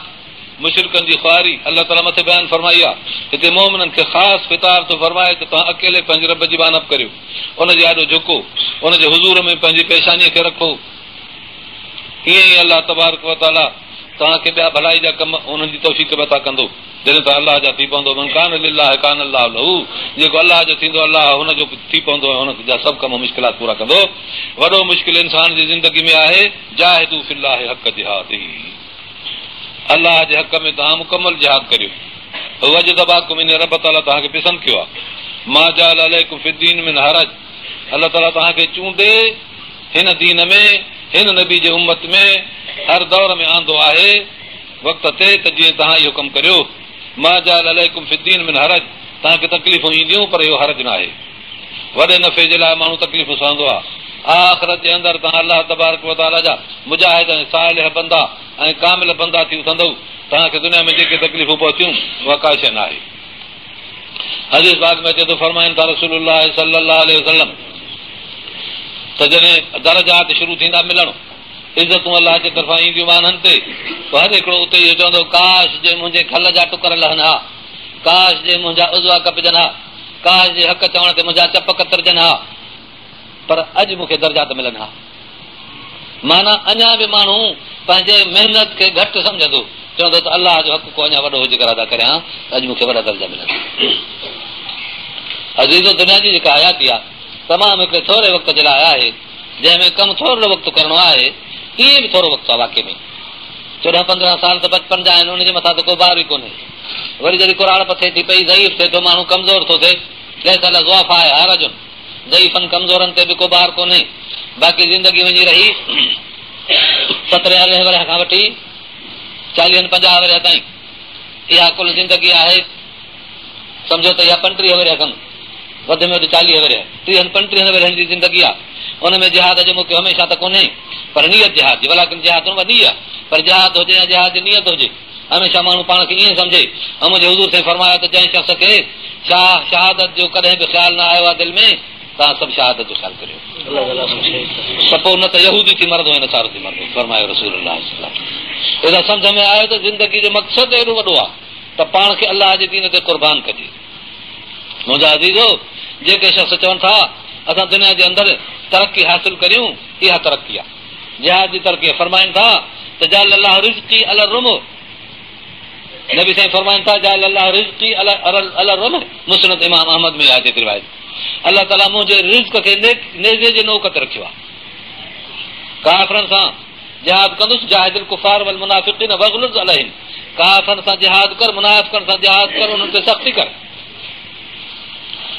मुशरिकनि जी ख़्वारी अलाह ताला मथे बयान फरमाई आहे। हिते मोमिननि खे ख़ासि ख़िताब थो फरमाए त तव्हां अकेले पंहिंजे रब जी बानप करियो, उनजे आॾो झुको, उनजे हुज़ूर में पंहिंजी पेशानीअ खे रखो। ईअं ई अलाह तबारक व तआला तव्हांखे ॿिया भलाई जा कम उन्हनि जी तौफ़ीक़ बि अता कंदो, जॾहिं त अलाह जा थी पवंदो। मन कान लिल्लाह कान अल्लाह लहू, जेको अलाह जो थींदो अलाह हुनजो थी पवंदो ऐं हुन जा सभु कम मुश्किलात पूरा कंदो। वॾो मुश्किल इंसान जी ज़िंदगी में आहे जाहिदू फिल्लाह हक़ जिहाद, अलाह जे हक़ में तव्हां मुकमल जिहाद करियो। वजदबाकुम, इन रब ताला तव्हांखे पसंदि कयो आहे। मा जाल अलैकुम फिद्दीन मिन हरज, अलाह ताला तव्हांखे चूंडे हिन दीन में, हिन नबी जे उम्मत में हर दौर में आंदो आहे वक़्त ते, त जीअं तव्हां इहो कमु करियो। मा जाल अलैकुम फिद्दीन मिन हरज, तव्हांखे तकलीफ़ूं ईंदियूं पर इहो हरज न आहे। वॾे नफ़े जे लाइ माण्हू तकलीफ़ सहंदो आहे। आख़िरत जे अंदरि तव्हां अलाह तबारक व तआला जा मुजाहिद ऐं सालिह बंदा ऐं कामिल बंदा थी उथंदव। तव्हांखे दुनिया में जेके तकलीफ़ूं पहुतियूं उहा का शइ न आहे। हदीस पाक में अचे थो, फरमाइनि था रसूलुल्लाह सल्लल्लाहु अलैहि वसल्लम, त जॾहिं दरजात शुरू थींदा मिलणु, इज़तूं अलाह जे तरफ़ां ईंदियूं माननि ते, त हर हिकिड़ो उते इहो चवंदो, काश जे मुंहिंजे खल जा टुकर लहनि हा, काश जे मुंहिंजा उज़वा कपजनि हा, काश जे हक़ चवण ते मुंहिंजा चप कतरजनि हा, पर अॼु मूंखे दर्जात मिलनि हा। माना अञा बि माण्हू पंहिंजे महिनत खे घटि सम्झंदो, चवंदो त अलाह जो हक़ को अञा वॾो हुजे कर अदा करियां, अॼु मूंखे वॾा दर्जा मिलनि। अज़ीज़ो, दुनिया जी जेका हयाती आहे तमामु हिकिड़े थोरे वक़्त जे लाइ आहे, जंहिंमें कमु थोरो वक़्तु करिणो आहे। ईअं बि थोरो वक़्तु आहे वाक़ई में, 14-15 साल त बचपन जा आहिनि, उनजे मथां त को बार ई कोन्हे। वरी जॾहिं कुराड़प थिए थी पई, ज़ईफ़ थिए थो, माण्हू कमज़ोर थो थिए, जंहिं साल ज़ुआफ़ आहे हरजुन, ज़ईफ़नि कमज़ोरनि ते बि को बार कोन्हे। बाक़ी ज़िंदगी वञी रही 17 वरिया खां वठी 40-50 वरिया ताईं, इहा कुल ज़िंदगी आहे। सम्झो त इहा 35 वरिया खनि, वधि में वधि 40 वरिया, 30-35 वरियनि जी ज़िंदगी आहे। उन में जिहाद जो मौक़ो हमेशह त कोन्हे, पर नियत जिहाद जी, वलाकिन जिहाद वॾी आहे, पर जिहाद हुजे या जिहाद जी नियत हुजे, हमेशह माण्हू पाण खे ईअं सम्झे। ऐं मुंहिंजे हुज़ूर साईं फरमायो त जंहिं शख़्स खे शहादत जो कॾहिं बि ख़्यालु न आयो आहे दिलि में, तव्हां सभु शहादत जो ख़्यालु करियो, त पोइ न त यहूदी थी मरंदो ऐं नसारो थी मरंदो, फरमायो रसूलुल्लाह सल्लल्लाहु अलैहि वसल्लम। एॾा सम्झ में आयो त ज़िंदगी जो मक़सदु एॾो वॾो आहे त पाण खे अलाह जे दीन ते क़ुर्बान कजे। मुंहिंजा अज़ीज़ो, जेके शख़्स चवनि था असां दुनिया जे अंदरि तरक़ी हासिल करियूं, इहा तरक़ी आहे, जिहाद जी तरक़ी। फरमाइनि था त जाल अल्लाह रिज़्क़ी अला रुम, नबी साईं फरमाइनि था जाल अल्लाह रिज़्क़ी अला रुम, मुस्नद इमाम अहमद में आहे जेतिरी रिवायत। अलाह ताला मुंहिंजे रिज़्क़ खे नेज़े जे नोक ते रखियो आहे। काफ़िरनि सां जिहाद कंदुसि, जाहिदिल कुफ़ार वल मुनाफ़िक़ीन वग़्लिज़ अलैहिम, काफ़रनि सां जिहाद कर, मुनाफ़िक़नि सां जिहाद कर, उन्हनि ते सख़्ती कर।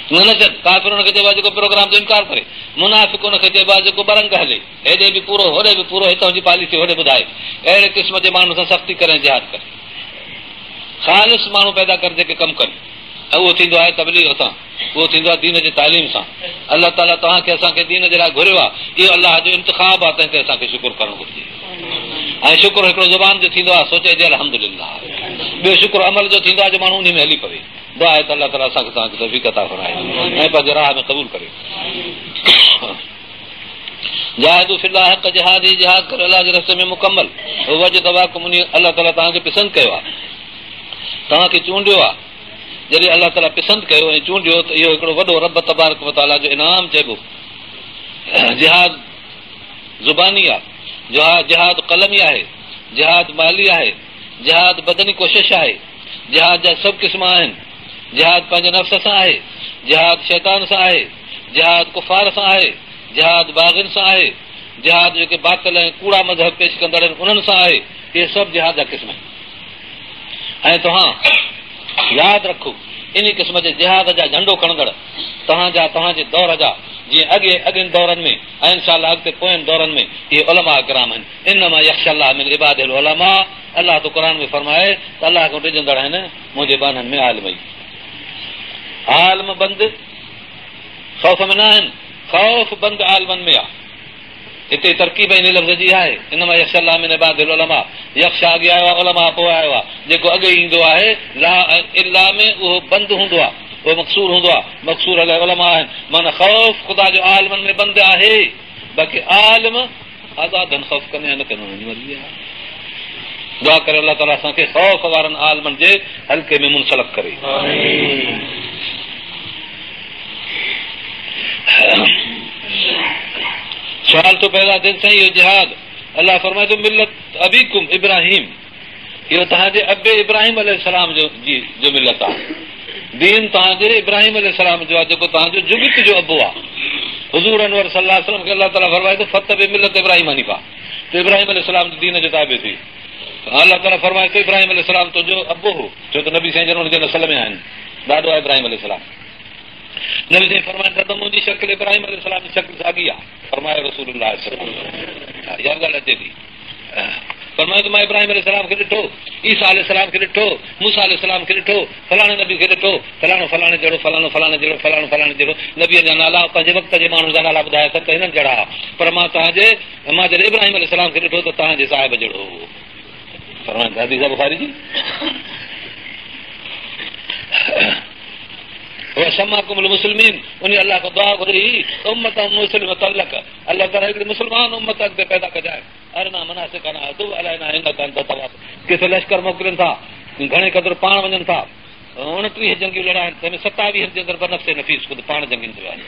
न चए काफ़िर खे चइबो आहे जेको प्रोग्राम जो इनकार करे, मुनाफ़िक़ हुनखे चइबो आहे जेको बरंग हले, हेॾे बि पूरो होॾे बि पूरो, हितां जी पॉलिसी होॾे ॿुधाए। अहिड़े क़िस्म जे माण्हू सां सख़्ती करे जिहाद करे। ख़ालिस माण्हू पैदा कर जेके कमु कनि, ऐं उहो थींदो आहे तबलीग सां, उहो थींदो आहे दीन जी तालीम सां। अलाह ताला तव्हांखे असांखे दीन जे लाइ घुरियो आहे, इहो अलाह जो इंतिखाब आहे, तंहिं ते असांखे शुकुर करणु घुरिजे। ऐं शुकुर हिकिड़ो ज़ुबान जो थींदो आहे, सोचे जे अल्हम्दुलिल्लाह। ॿियो शुकुर अमल जो थींदो आहे, जो माण्हू उन में हली पवे। दुआ आहे त अलाह ताला असांखे तव्हांखे तौफ़ीक़ अता फरमाए ऐं पंहिंजे राह में क़बूल करे। जाहिदू फिल्लाह हक़ जिहाद, ही जिहाद करे अलाह जे रस्ते में मुकमल। वज तबाकुम, अलाह ताला तव्हांखे पसंदि कयो आहे, तव्हांखे चूंडियो आहे। जॾहिं अलाह ताला पसंदि कयो ऐं चूंडियो त इहो हिकिड़ो वॾो रब तबारक व तआला जो इनाम चइबो। जिहाद ज़ुबानी आहे, जिहाद क़लमी आहे, जिहाद माली आहे, जिहाद बदनी कोशिश आहे, जिहाद जा सभु क़िस्म आहिनि। जिहाद पंहिंजे नफ़्स सां आहे, जिहाद शैतान सां आहे, जिहाद कुफ़ार सां आहे, जिहाद बाग़िन सां आहे, जिहाद जेके बातिल ऐं कूड़ा मज़हब पेश कंदड़ आहिनि उन्हनि सां आहे। इहे सभु जिहाद जा क़िस्म आहिनि। ऐं तव्हां यादि रखो, इन क़िस्म जे जिहाद जा झंडो खणंदड़ तव्हांजे दौर जा, जीअं अॻियनि दौरनि में ऐं इंशाअल्लाह अॻिते पोयनि दौरनि में इहे उलमा किराम आहिनि। इन्नमा यख़्शल्लाह मिन इबादिल उलमा। अलाह तो क़ुरान में फरमाए त अलाह खां टिजंदड़ आहिनि मुंहिंजे बाननि में आलिम ई। आलिम बंदि ख़ौफ़ में न आहिनि, ख़ौफ़ बंदि आलिमनि में आहे। हिते तरकीब इन लफ़्ज़ जी आहे, इन्नमा यख़्शल्लाह मिन इबादिल उलमा। यख़्शा अॻे आयो आहे, उलमा पोइ आयो आहे। जेको अॻे ईंदो आहे ला इल्ला में उहो बंदि हूंदो आहे, उहो मक़सूर हूंदो आहे। मक़सूर अलाए उलमा आहिनि, माना ख़ौफ़ ख़ुदा जो आलिमनि में बंदि आहे। बाक़ी आलिम आज़ादनि ख़ौफ़ कंदा न कंदा वञी मर्ज़ी आहे। दुआ करे अलाह ताला असांखे ख़ौफ़ वारनि आलिमनि जे हल्के में मुनसलक करे। सवाल तो पैदा थिए साईं, इहो जिहाद अलाह फरमाए थो मिलत अबीकुम इब्राहिम, इहो तव्हांजे अबे इब्राहिम अलैहिस्सलाम जो मिलत आहे। दीन तव्हांजे इब्राहिम अलैहिस्सलाम जो आहे, जेको तव्हांजो जुगित जो अबो आहे। हुज़ूर अनवर सल्लल्लाहु अलैहि वसल्लम खे अलाह ताला फरमाए थो फतबि मिलत इब्राहिम हनीफा, त इब्राहिम अलैहिस्सलाम जे दीन जो ताबे थी। अलाह ताला फरमाए थो इब्राहिम अलैहिस्सलाम तुंहिंजो अबो हो, छो त नबी साईं जन हुनजे नसल में आहिनि, ॾाढो आहे इब्राहिम अलैहिस्सलाम। नबी साईं फरमाइनि था त मुंहिंजी शक्ल इब्राहिम अलैहिस्सलाम जी शक्ल साॻी आहे। फरमाए रसूलुल्लाह इहा ॻाल्हि अचे थी। फरमाए त मां इब्राहिम अलैहिस्सलाम खे ॾिठो, ईसा अलैहिस्सलाम खे ॾिठो, मूसा अलैहिस्सलाम खे ॾिठो, फलाणे नबी खे ॾिठो, फलाणो फलाणे जहिड़ो, फलाणो फलाणे जहिड़ो, फलाणो फलाणे जहिड़ो। नबीअ जा नाला पंहिंजे वक़्त जे माण्हुनि जा नाला ॿुधाए त हिननि जहिड़ा हुआ, पर मां जॾहिं इब्राहिम अलैहिस्सलाम खे ॾिठो त तव्हांजे साहिब जहिड़ो हो। फरमाइनि था हदीस बुखारी जी। मुस्लिमीन, उन अलाह खां दुआ घुरी उम्मत मुस्लिम तलक, अलाह ताला हिकिड़ी मुस्लमान उम्मत अॻिते पैदा कजाए। अरना मनासिकना अदब अलाइना इन्नका अंत तवाब। किथे लश्कर मोकिलिनि था, घणे क़दुरु पाण वञनि था, 29 जंगियूं लड़ाइनि, तंहिंमें 27 जे अंदरि बनफ़्से नफ़ीस ख़ुदि पाण जंगियुनि ते विया आहिनि।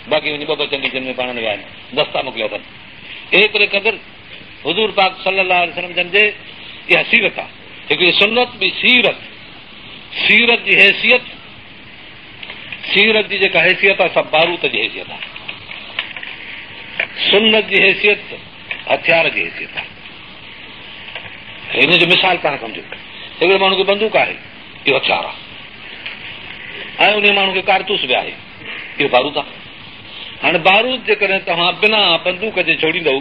बाक़ी वञी ॿ जंगी जिन में पाण न विया आहिनि, दस्ता मोकिलिया अथनि। एतिरे क़दुरु हुज़ूर पाक सल्लल्लाहु अलैहि वसल्लम जन जे इहा सीरत आहे, हिकिड़ी सुन्नत ॿी सीरत। सीरत जी हैसियत, सीरत जी जेका हैसियत आहे सभु बारूद जी हैसियत आहे। सुन्नत जी हैसियत हथियार जी हैसियत आहे। हिन जो मिसाल तव्हां सम्झो, हिकिड़े माण्हू खे बंदूक आहे, इहो हथियार आहे, ऐं उन माण्हू खे कारतूस बि आहे, इहो बारूद आहे। हाणे बारूद जेकॾहिं तव्हां बिना बंदूक जे छोड़ींदव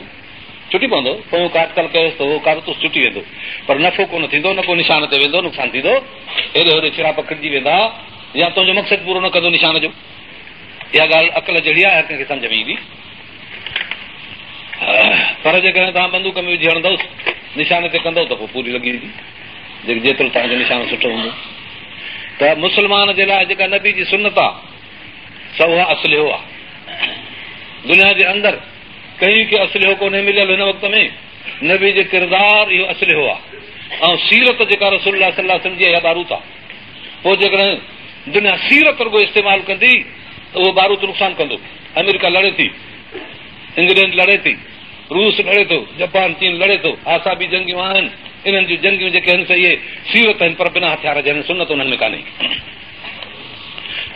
छुटी पवंदो, पोइ काटकल कयोसि त उहो कारतूस छुटी वेंदो, पर नफ़ो कोन थींदो, न को निशान ते वेंदो, नुक़सानु थींदो, हेॾे होॾे छिरा पकिड़िजी वेंदा, या तुंहिंजो मक़सदु पूरो न कंदो निशान जो। इहा ॻाल्हि अक़ल जहिड़ी आहे, हर कंहिंखे सम्झ में ईंदी। पर जेकॾहिं तव्हां बंदूक में विझी हणंदुसि, निशान ते कंदव त पोइ पूरी लॻी वेंदी, जेतिरो तव्हांजो निशान सुठो हूंदो। त मुस्लमान जे लाइ जेका नबी जी सुन्नत आहे, सो उहा असलिहो आहे। दुनिया जे अंदरि कंहिं खे असलिहो कोन्हे मिलियल हिन वक़्त में, नबी जे किरदार इहो असलिहो आहे। ऐं सीरत जेका रसूलुल्लाह सल्लल्लाहु अलैहि वसल्लम जी इहा बारूद आहे। पोइ जेकॾहिं दुनिया सीरत रुगो इस्तेमालु कंदी त उहो बारूद नुक़सानु कंदो। अमेरिका लड़े थी, इंग्लैंड लड़े थी, रूस लड़े थो, जापान चीन लड़े थो, आसाबी जंगियूं आहिनि, इन्हनि जूं जंगियूं जेके आहिनि इहे सीरत आहिनि, पर बिना हथियार जे आहिनि, सुन्नत उन्हनि में कान्हे।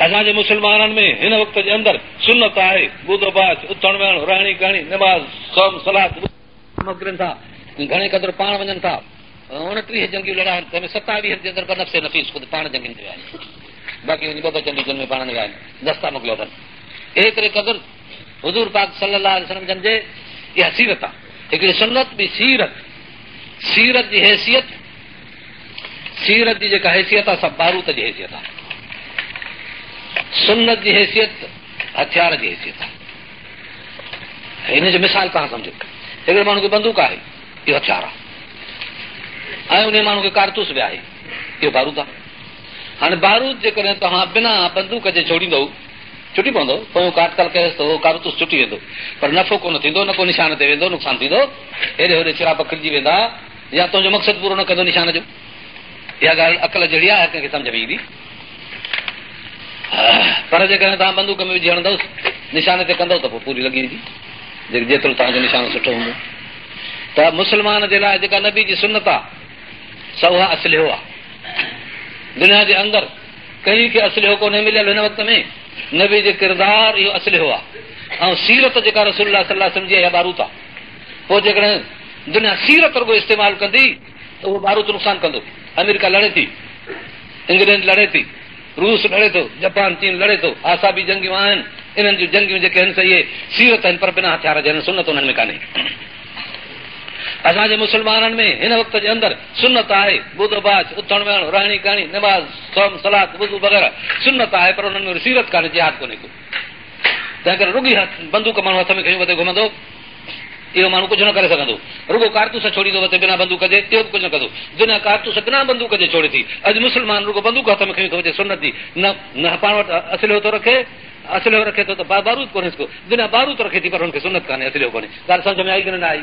असांजे मुस्लमाननि में हिन वक़्त जे अंदरि सुन्नत आहे, ॿुधो बाच, उथण वेहण, रहणी कहणी, नमाज़, सौम, सलात मोकिलनि था, घणे क़दुरु पाण वञनि था, 29 जंगियूं लड़ा आहिनि, तंहिंमें 27 जे अंदरि बनफ़्से नफ़ीस ख़ुदि पाण जंगियुनि ते विया आहिनि, बाक़ी वञी 2 जंगियुनि में पाण न विया आहिनि, दस्ता मोकिलिया अथनि। एतिरे क़दुरु हुज़ूर पाक सल्लल्लाहु अलैहि वसल्लम जन जे इहा सीरत आहे, हिकिड़ी सुन्नत ॿी सीरत। सीरत जी हैसियत, सीरत जी जेका हैसियत आहे सभु बारूद जी हैसियत आहे, सुन्नत जी हैसियत हथियार जी हैसियत आहे। हिन जो मिसाल तव्हां सम्झो, हिकिड़े माण्हू खे बंदूक आहे, इहो हथियार आहे, ऐं उन माण्हू खे कारतूस बि आहे, इहो बारूद आहे। हाणे बारूद जेकॾहिं तव्हां बिना बंदूक जे छोड़ींदव छुटी पवंदो, पोइ काटकल कयोसि त उहो कारतूस छुटी वेंदो, पर नफ़ो कोन थींदो, न को निशान ते वेंदो, नुक़सानु थींदो, हेॾे होॾे चिरा पखिड़िजी वेंदा, या तुंहिंजो मक़सदु पूरो न कंदो निशान जो। इहा ॻाल्हि अकल जहिड़ी आहे, हर कंहिंखे सम्झ में ईंदी। पर जेकॾहिं तव्हां बंदूक में विझी हणंदुसि, निशान ते कंदव त पोइ पूरी लॻी वेंदी, जेतिरो तव्हांजो निशान सुठो हूंदो। त मुस्लमान जे लाइ जेका नबी जी सुन्नत आहे सा उहा असलिहो आहे। दुनिया जे अंदरि कंहिं खे असलिहो कोन्हे मिलियल हिन वक़्त में, नबी जो किरदार इहो असलिहो आहे, ऐं सीरत जेका रसूलुल्लाह सल्लल्लाहु अलैहि वसल्लम जी इहा बारूद आहे। पोइ जेकॾहिं दुनिया सीरत रुॻो इस्तेमालु कंदी त उहो बारूद नुक़सानु कंदो। अमेरिका लड़े थी, इंग्लैंड लड़े थी, रूस लड़े थो, जापान चीन लड़े थो, आसाबी जंगियूं आहिनि, इन्हनि जूं जंगियूं जेके आहिनि इहे सीरत आहिनि, पर बिना हथियार जे आहिनि, सुन्नत उन्हनि में कान्हे। असांजे मुस्लमाननि में हिन वक़्त जे अंदरि सुन्नत आहे, ॿुध बाच, उथण वेहण, रहणी कहाणी, नमाज़, सोम, सलात, वुज़ू वग़ैरह सुन्नत आहे, पर उन्हनि में सीरत कान्हे, जिहाद कोन्हे को। तंहिं करे रुॻी बंदूक माण्हू हथ में खणी वधे घुमंदो, इहो माण्हू कुझु न करे सघंदो। रुॻो कारतूस छोड़ींदो वधे बिना बंदूक जे, इहो बि कुझु न कंदो। दुनिया कारतूस बिना बंदूक जे छोड़े थी, अॼु मुस्लमान रुॻो बंदूक हथ में खणी थो वञे, सुन्नत जी न पाण वटि असलिहो थो रखे, असलिहो रखे थो त बारूद कोन्हे को, दुनिया बारूद रखे थी, पर हुनखे सुन्नत कान्हे, असलिहो कोन्हे। ॻाल्हि सम्झ में आई की न आई?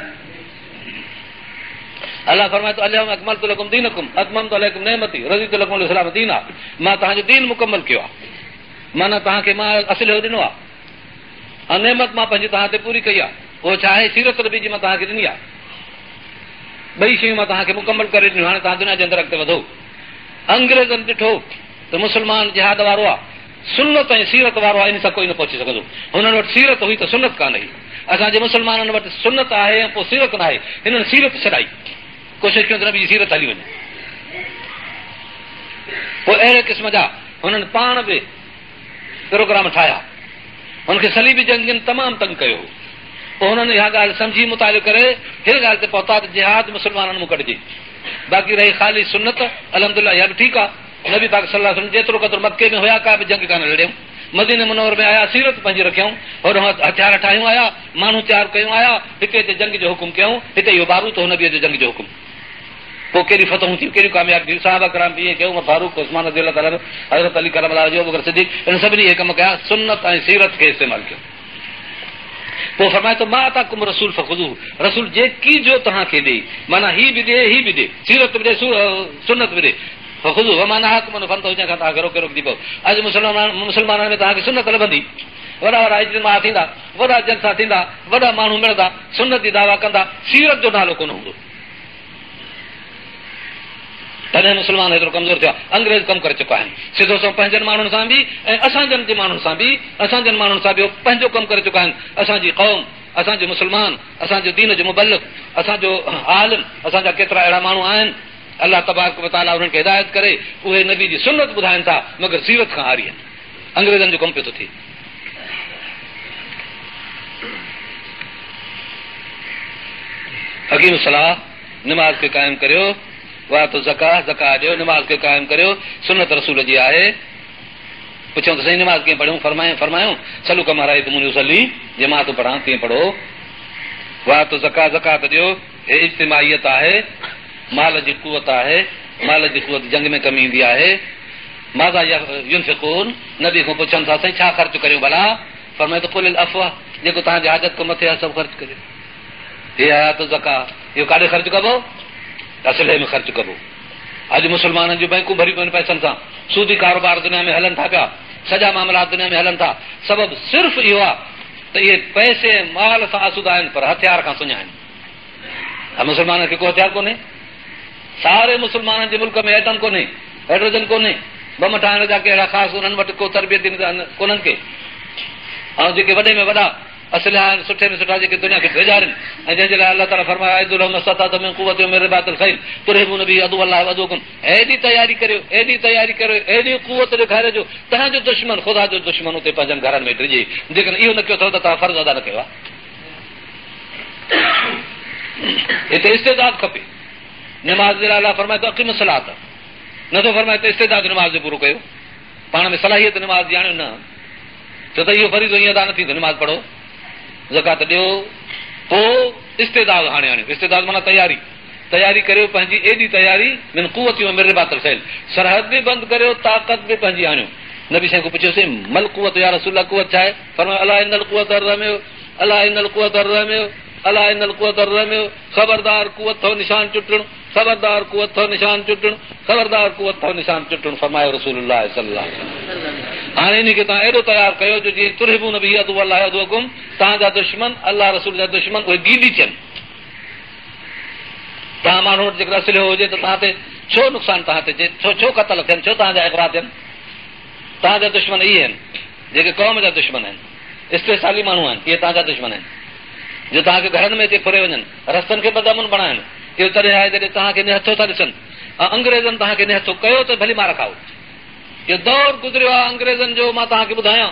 अल्लाह फरमाए थो अल्यौम अकमलतु लकुम दीनकुम अतममतु अलैकुम निअमती रज़ीतु लकुमुल इस्लाम दीना, मां तव्हांजो दीन मुकमल कयो आहे, माना तव्हांखे मां असलिहो ॾिनो आहे, ऐं नेमत मां पंहिंजी तव्हां ते पूरी कई आहे। उहो छा आहे? सीरत नबी जी मां तव्हांखे ॾिनी आहे, ॿई शयूं मां तव्हांखे मुकमल करे ॾिनियूं। हाणे तव्हां दुनिया जे अंदरि अॻिते वधो। अंग्रेज़नि ॾिठो त मुस्लमान जिहाद वारो आहे, सुन्नत ऐं सीरत वारो आहे, इन सां कोई न पहुची सघंदो। हुननि वटि सीरत हुई त सुन्नत कान हुई। असांजे मुस्लमाननि वटि सुन्नत आहे ऐं पोइ सीरत न आहे, हिननि सीरत छॾाई, कोशिशि कयूं त नबी जी सीरत हली वञे। पोइ अहिड़े क़िस्म जा हुननि पाण बि प्रोग्राम ठाहिया, हुनखे सलीबी जंगियुनि तमामु तंग कयो। पोइ हुननि इहा ॻाल्हि सम्झी मुतालिक़ करे हिन ॻाल्हि ते पहुता त जिहाद मुस्लमाननि मूं कढिजे, बाक़ी रही ख़ाली सुन्नत। अल्हम्दुलिल्लाह इहा बि ठीकु आहे, नबी पाक सल्लल्लाहु अलैहि वसल्लम जेतिरो क़दुरु मके में हुया का बि जंग कान लड़ियऊं, मदीने मुनव्वर में आया सीरत पंहिंजी रखियऊं, होॾो हथियार ठाहियूं आया, माण्हू तयारु कयूं आया, हिते जंग जो हुकुम कयूं, हिते इहो बारूद हो नबीअ जो जंग जो हुकुम। पोइ कहिड़ी फतहूं थियूं, कहिड़ियूं कामयाबी, साहबा कराम बि ईअं कयूं, फारूक, उस्मान रज़ियल्लाहु ताला, हज़रत अली करम अल्लाह वजह, अबू बकर सिद्दीक़, इन सभिनी इहे कम कया, सुन्नत ऐं सीरत खे इस्तेमालु कयो। पोइ फरमाए थो मा अताकुम रसूल फख़ुज़ूहु, रसूल जेकी जो तव्हांखे ॾे, माना ही बि ॾे, ही बि ॾे, सीरत बि ॾे, सुन्नत बि ॾे, फख़ुज़ूहु व मा नहाकुम अन्हु फंतहू, जंहिंखां तव्हांखे रोके रोकंदी पओ। अॼु मुस्लमाननि में तव्हांखे सुन्नत लभंदी, वॾा वॾा इज्तिमा थींदा, वॾा जलसा थींदा, वॾा माण्हू मिलंदा, सुन्नत जी दावा कंदा, सीरत जो नालो कोन हूंदो। तॾहिं मुस्लमान हेतिरो कमज़ोर थियो आहे। अंग्रेज़ कमु करे चुका आहिनि, सिधो सो पंहिंजनि माण्हुनि सां बि ऐं असांजनि जे माण्हुनि सां बि, असांजनि माण्हुनि सां बि पंहिंजो कमु करे चुका आहिनि। असांजी क़ौम, असांजो मुस्लमान, असांजो दीन जो मुबल्लिग़, असांजो आलिम, असांजा केतिरा अहिड़ा माण्हू आहिनि, अल्लाह तबारक व तआला उन्हनि खे हिदायत करे उहे नबी जी सुन्नत ॿुधाइनि था, मगर सीरत खां हारी आहिनि। अंग्रेज़नि जो कमु पियो थो थिए। हकीम सलाह, निमाज़ खे क़ाइमु करियो, वाह तो ज़कात, ज़कात ॾियो, निमाज़ खे क़ाइमु करियो, सुन्नत रसूल जी आहे। पुछूं त सही निमाज़ कीअं पढ़ूं? फरमायूं सलू कम हराई तुम सली, जीअं मां थो पढ़ां तीअं पढ़ो। वाह तो ज़कात, ज़कात ॾियो, हे इज्तिमाइयत आहे, माल जी कुवत आहे, माल जी कुवत जंग में कमी ईंदी आहे। माज़ा युनफ़िक़ून, नबी खां पुछनि था साईं छा ख़र्च करियो भला? फरमाए त कुल अफ़वाह, जेको तव्हांजे हाजत खां मथे आहे सभु ख़र्च करियो। हे आया त ज़कात, इहो काॾे ख़र्च कबो? असले में ख़र्च कबो। अॼु मुस्लमाननि जूं बैंकूं भरी पयूं पैसनि सां, सूदी कारोबार दुनिया में हलनि था पिया, सॼा मामला दुनिया में हलनि था। सबबु सिर्फ़ु इहो आहे त इहे पैसे माल सां आसूदा आहिनि, पर हथियार खां सुञा आहिनि। मुस्लमाननि खे को हथियार कोन्हे, सारे मुस्लमाननि जे मुल्क में एटम कोन्हे, हाइड्रोजन कोन्हे, बम ठाहिण जा कहिड़ा ख़ासि उन्हनि वटि को तरबियत कोन्हनि खे। ऐं जेके वॾे में वॾा असलिया सुठे में सुठा जेके दुनिया खे वेझारनि ऐं जंहिंजे लाइ अलाह ताला फरमायो एॾी तयारी करियो एॾी कुवत ॾेखारिजो तव्हांजो दुश्मन ख़ुदा जो दुश्मन उते पंहिंजनि घरनि में डिॼे। जेकॾहिं इहो न कयो अथव त तव्हां फर्ज़ अदा न कयो आहे। हिते इस्तेदाद खपे। निमाज़ जे लाइ अलाह फरमाए थो अक़ीम सलात, नथो फरमाए त इस्तेदाद निमाज़ जो पूरो कयो। पाण में सलाहियत निमाज़ जी आणियो न, छो त इहो फरीज़ो ईअं अदा न थींदो। निमाज़ पढ़ो, ज़कात ॾियो, पोइ इस्तेदाद हाणे आणियो। इस्तेदाद माना तयारी करियो, पंहिंजी एॾी तयारी मिन कुवत मिर बातल थियल, सरहद बि बंदि करियो, ताक़त बि पंहिंजी आणियो। नबी साईं खां पुछियोसीं मल कुवत या रसूल कुवत छा आहे? फरमायो अला इनल कुवत रमियो, अला इनल कुवत रमियो, अला इनल कुवत रमियो। ख़बरदार कुवत थो निशान चुटणु, ख़बरदार कुवत थो निशान चुटणु, ख़बरदार कुवत थो निशान चुटणु। फरमायो रसूलुल्लाह सल्लल्लाहु अलैहि वसल्लम। हाणे इन खे तव्हां एॾो तयारु कयो जो जीअं तुरहिबून बि अदुअल्लाह अदुअकुम, तव्हांजा दुश्मन अलाह रसूल जा दुश्मन उहे गीली थियनि। तव्हां माण्हू वटि जेकर असलियो हुजे त तव्हां ते छो नुक़सानु तव्हां ते छो क़तल थियनि, छो तव्हांजा इक़रा थियनि? तव्हांजा दुश्मन इहे आहिनि जेके क़ौम जा दुश्मन आहिनि, इस्तेसाली माण्हू आहिनि, इहे तव्हांजा दुश्मन आहिनि जो तव्हांखे घरनि में हिते फुरे वञनि, रस्तनि खे बदअमन बणाइनि। इहो तॾहिं आहे जॾहिं तव्हांखे निहथो था ॾिसनि ऐं अंग्रेज़नि तव्हांखे निहथो कयो त भली मार खाओ। इहो दौर गुज़रियो आहे अंग्रेज़नि जो। मां तव्हांखे ॿुधायां,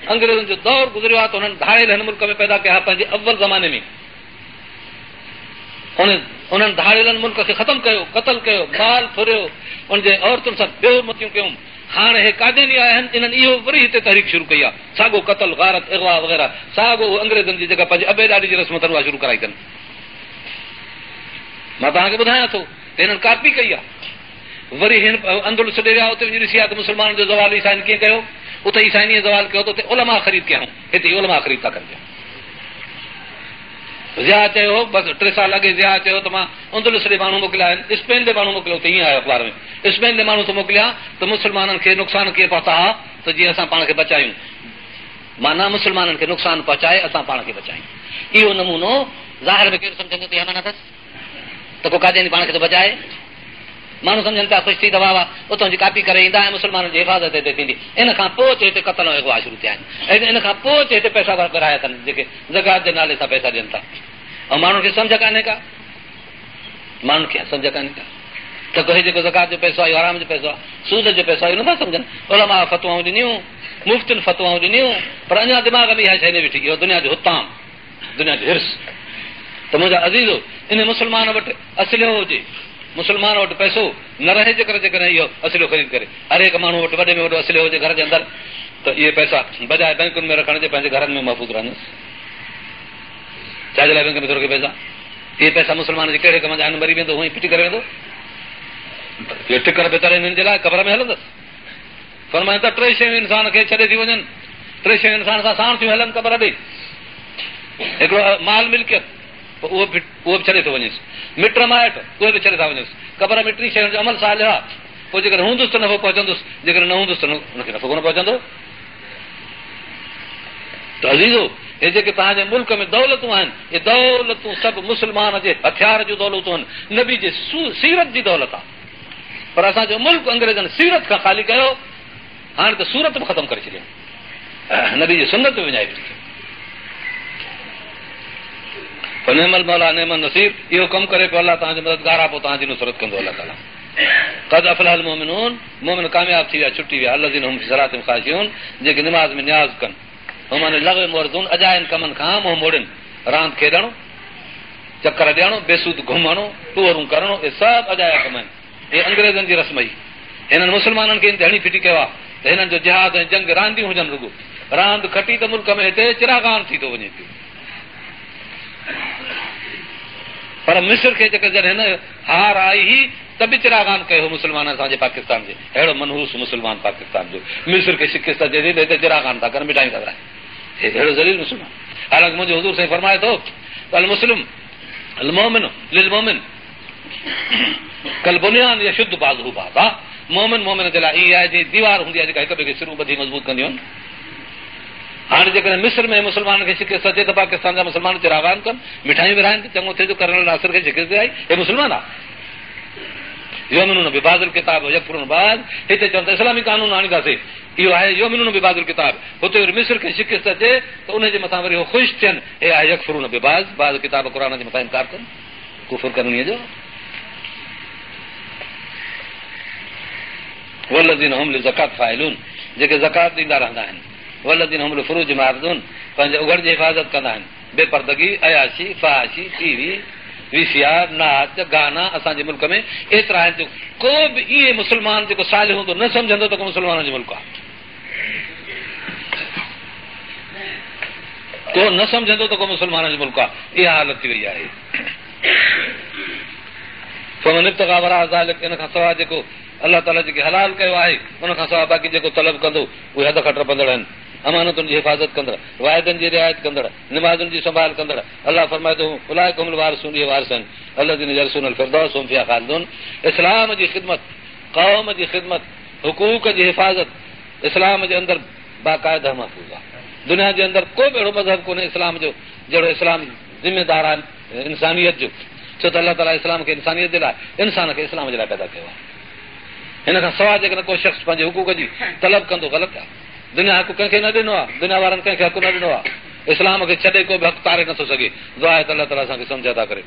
अंग्रेज़नि जो दौर गुज़रियो आहे त हुननि धाड़ेल हिन मुल्क में पैदा कया पंहिंजे अव्वल ज़माने में। उन्हनि धाड़ेलनि मुल्क खे ख़तमु कयो, क़तल कयो, माल फुरियो, उनजे औरतुनि सां बेहुरमतियूं कयूं। हाणे हे कादियानी आया आहिनि, इन्हनि इहो वरी हिते तहरीक शुरू कई आहे, साॻो क़तल गारत इग़वा वग़ैरह, साॻो अंग्रेज़नि जी जेका पंहिंजे अबे ॾाॾी जी रस्म अथनि उहा शुरू कराई अथनि। मां तव्हांखे ॿुधायां थो त हिननि कापी कई आहे। वरी हिन अंदुलस ॾे विया, उते वञी ॾिसी आहे त मुस्लमाननि जो ज़वाल ईसाइन कीअं कयो, उते ईसाइनीअ ज़वाल कयो त उते उलमा ख़रीद कया, हिते उलमा ख़रीद था कनि। ज़िया चयो बसि 3 साल अॻे ज़िया चयो त मां अंदुलस ॾे माण्हू मोकिलिया आहिनि, स्पेन ॾे माण्हू मोकिलियो, त ईअं आयो अख़बार में, स्पेन ॾे माण्हू थो मोकिलिया त मुस्लमाननि खे नुक़सानु कीअं पहुता हा त जीअं असां पाण खे बचायूं, माना मुस्लमाननि खे नुक़सानु पहुचाए असां पाण खे बचायूं। इहो नमूनो ज़ाहिर में केरु सम्झंदो त इहा माना अथसि त को कादियानी पाण खे थो बचाए? माण्हू सम्झनि था ख़ुशि थी दवा हुआ उतां जी कापी करे ईंदा ऐं मुस्लमाननि जी हिफ़ाज़त हिते थींदी। इन खां पोइ हिते क़तल ऐं अग़वा शुरू थिया आहिनि, इन खां पोइ हिते पैसा विरहाया अथनि जेके ज़कात जे नाले सां पैसा ॾियनि था। ऐं माण्हुनि खे सम्झ कान्हे का, माण्हुनि खे सम्झ कान्हे का त कोई जेको ज़कात जो पैसो आहे इहो हराम जो पैसो आहे, सूद जो पैसो आहे, इहो नथा सम्झनि। उलमा फ़तवाऊं ॾिनियूं, मुफ़्तियुनि फ़तवाऊं ॾिनियूं, पर अञा दिमाग़ में इहा शइ न वेठी। इहो दुनिया जो हुताम, दुनिया जो हिर्स। त मुंहिंजा अज़ीज़ो, इन मुस्लमान वटि असलियो हुजे, मुस्लमान वटि पैसो न रहे जेकॾहिं इहो असलियो ख़रीद करे, हर हिकु माण्हू वटि वॾे में वॾो असलियो हुजे घर जे अंदरि, त इहे पैसा बजाए बैंकुनि में रखण जे पंहिंजे घरनि में महफ़ूज़ रहंदसि। छाजे लाइ बैंक में थो रखे पैसा? इहे पैसा मुस्लमान जे कहिड़े कम जा आहिनि, मरी वेंदो हूअं ई फिटी करे वेंदो। इहो टिकर बेतर हिननि जे लाइ क़बर में हलंदसि। फरमाइनि त 3 शयूं इंसान खे छॾे थी वञनि, 3 शयूं इंसान सां साण थियूं हलनि क़बर ॾे। हिकिड़ो माल मिल्कियत, उहो बि छॾे थो वञेसि, मिट माइट उहे बि छॾे था वञेसि। क़बर में 3 शयुनि जो अमल सालिह आहे, पोइ जेकॾहिं हूंदुसि त नफ़ो पहुचंदुसि, जेकॾहिं न हूंदुसि त हुनखे नफ़ो कोन पहुचंदो। त अज़ीज़ो, हे जेके तव्हांजे मुल्क में दौलतूं आहिनि, इहे दौलतूं सभु मुस्लमान जे हथियार जूं दौलतूं आहिनि, नबी जे सीरत जी दौलत आहे। पर असांजो मुल्क अंग्रेज़नि सीरत खां ख़ाली कयो, हाणे त सूरत बि ख़तमु करे छॾियो, नबी जी सुन्नत बि विञाए छॾी। नेमल मौला नेमल नसीर, इहो कमु करे पियो अलाह तव्हांजो मददगार आहे, पोइ तव्हांजी नुसरत कंदो अलाह ताला। क़द अफ़लहल मोमिनून, मोमिन कामयाब थी विया, छुटी विया। अल्लज़ीन हुम फ़ी सलातिहिम ख़ाशिऊन, जेके निमाज़ में न्याज़ कनि। हुमन लग़व मुअरज़ून, अजायनि कमनि खां मुंहुं मोड़नि, रांदि खेॾणु, चकर ॾियणु, बेसूद घुमणु, टूरूं करणु, इहे सभु अजाया कम आहिनि। इहे अंग्रेज़नि जी रस्म ई। हिननि मुस्लमाननि खे हणी फिटी कयो आहे त हिननि जो जिहाद ऐं जंग रांदियूं हुजनि, रुॻो रांदि खटी त मुल्क में हिते चिरागान थी थो वञे पियो। पर मिस्र खे जेकर जॾहिं हिन हार आई ही त बि चिरागान कयो मुस्लमान असांजे पाकिस्तान जे। अहिड़ो मनहूस मुस्लमान पाकिस्तान जो, मिस्र खे शिकिस्त अचे थी त हिते चिरागान था कनि, मिठाई था खाराइनि। अहिड़ो ज़लील मुस्लमान। हालांकि मुंहिंजो हुज़ूर साईं फरमाए थो अल मुस्लिम अल मोमिन लिल मोमिन कल बुनियान यशुद्दु बाज़ुहु बाज़ा। मोमिन मोमिन जे लाइ इहा आहे जीअं दीवार हूंदी आहे जेका हिक ॿिए खे सिरूं ॿधी मज़बूत कंदियूं आहिनि। हाणे जेकॾहिं मिस्र में मुस्लमान खे शिकिस्त अचे त पाकिस्तान जा मुस्लमान चिरागान कनि, मिठाइयूं विराइनि, चङो थिए जो करण नासिर खे शिकिस्त आई, हे मुस्लमान आहे। योमिनून बिबादिल किताब यकफुरून बाद, हिते चवनि था इस्लामी कानून आणींदासीं, इहो आहे योमिनून बिबादिल किताब। हुते वरी मिस्र खे शिकिस्त अचे त उनजे मथां वरी उहो ख़ुशि थियनि, हे आहे यकफुरून बिबाद, बाद किताब क़ुर जे मथां इनकार कनि कुफर करनीअ जो। वल्लज़ीन हुम लिज़कात फ़ाइलून, जेके ज़कात ॾींदा रहंदा आहिनि। वल्लज़ीन हुम लिफ़ुरूज मुहाफ़िज़ून, पंहिंजे उघड़ जी हिफ़ाज़त कंदा आहिनि। बेपर्दगी, अयाशी, फहाशी, टीवी, वीसीआर, नाच, गाना असांजे मुल्क में एतिरा आहिनि जो को बि इहे मुस्लमान जेको सालिह हूंदो न सम्झंदो त को मुस्लमाननि जो मुल्क आहे, को न सम्झंदो त को मुस्लमाननि जो मुल्क आहे। इहा हालत थी वई आहे। फ़मन इब्तिग़ा वराअ ज़ालिक, इन खां सवाइ जेको अलाह ताला जेके हलाल कयो आहे उन खां सवाइ बाक़ी जेको तलब कंदो उहे हद खां टपंदड़ आहिनि। अमानतुनि जी हिफ़ाज़त कंदड़, वाइदनि जी रिआयत कंदड़, निमाज़ुनि जी संभाल कंदड़। अलाह फरमाए थो उलाइका हुमुल वारिसून, इहे वारिस आहिनि अल्लज़ीन यरसूनल फ़िरदौस हुम फ़ीहा ख़ालिदून। इस्लाम जी ख़िदमत, क़ौम जी ख़िदमत, हुकूक जी हिफ़ाज़त इस्लाम जे अंदरि बाक़ाइदा महफ़ूज़ आहे। दुनिया जे अंदरि को बि अहिड़ो मज़हब कोन्हे इस्लाम जो जहिड़ो इस्लाम ज़िम्मेदार आहे इंसानियत जो, छो त अलाह ताला इस्लाम खे इंसानियत जे लाइ, इंसान खे इस्लाम जे लाइ पैदा कयो आहे। हिन खां सवाइ जेकॾहिं को शख़्स पंहिंजे हुकूक जी तलब कंदो ग़लति आहे। दुनिया हक़ कंहिंखे न ॾिनो आहे, दुनिया वारनि कंहिंखे हक़ न ॾिनो आहे। इस्लाम खे छॾे को बि हक़ तारे नथो सघे। दुआ आहे त अलाह ताला असांखे सम्झ अदा करे।